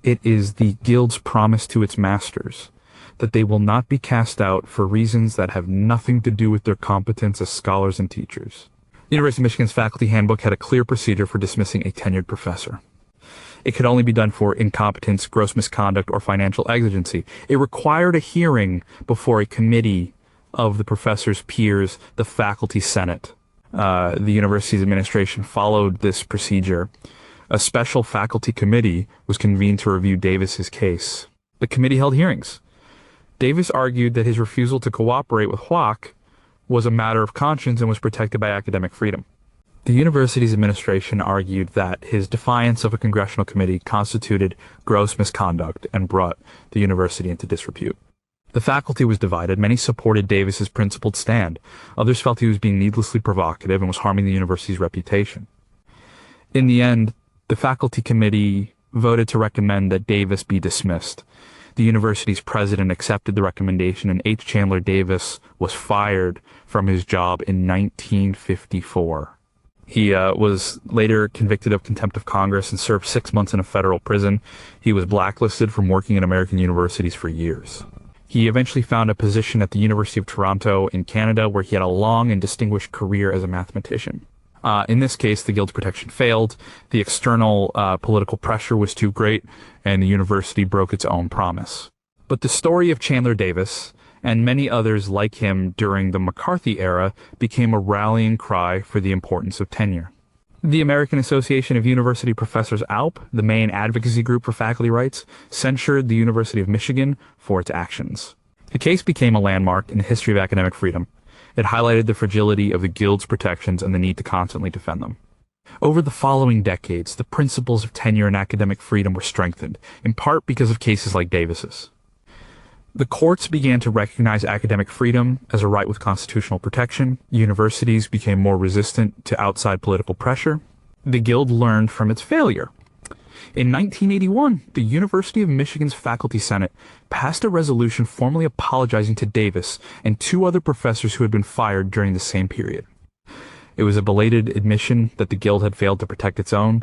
It is the guild's promise to its masters that they will not be cast out for reasons that have nothing to do with their competence as scholars and teachers. The University of Michigan's faculty handbook had a clear procedure for dismissing a tenured professor. It could only be done for incompetence, gross misconduct, or financial exigency. It required a hearing before a committee of the professor's peers, the faculty senate. The university's administration followed this procedure. A special faculty committee was convened to review Davis's case. The committee held hearings. Davis argued that his refusal to cooperate with HUAC was a matter of conscience and was protected by academic freedom. The university's administration argued that his defiance of a congressional committee constituted gross misconduct and brought the university into disrepute. The faculty was divided. Many supported Davis's principled stand. Others felt he was being needlessly provocative and was harming the university's reputation. In the end, the faculty committee voted to recommend that Davis be dismissed. The university's president accepted the recommendation, and H. Chandler Davis was fired from his job in 1954. He was later convicted of contempt of Congress and served 6 months in a federal prison. He was blacklisted from working in American universities for years. He eventually found a position at the University of Toronto in Canada, where he had a long and distinguished career as a mathematician. In this case, the Guild's protection failed. The external political pressure was too great, and the university broke its own promise. But the story of Chandler Davis and many others like him during the McCarthy era became a rallying cry for the importance of tenure. The American Association of University Professors, ALP, the main advocacy group for faculty rights, censured the University of Michigan for its actions. The case became a landmark in the history of academic freedom. It highlighted the fragility of the Guild's protections and the need to constantly defend them. Over the following decades, the principles of tenure and academic freedom were strengthened, in part because of cases like Davis's. The courts began to recognize academic freedom as a right with constitutional protection. Universities became more resistant to outside political pressure. The Guild learned from its failure. In 1981, the University of Michigan's Faculty Senate passed a resolution formally apologizing to Davis and two other professors who had been fired during the same period. It was a belated admission that the Guild had failed to protect its own.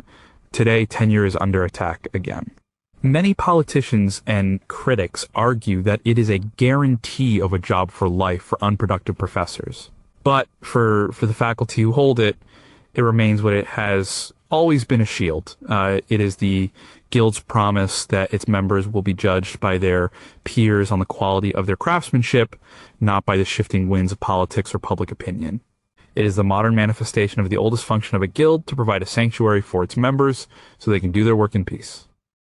Today, tenure is under attack again. Many politicians and critics argue that it is a guarantee of a job for life for unproductive professors. But for the faculty who hold it, it remains what it has always been, a shield. It is the Guild's promise that its members will be judged by their peers on the quality of their craftsmanship, not by the shifting winds of politics or public opinion. It is the modern manifestation of the oldest function of a guild to provide a sanctuary for its members so they can do their work in peace.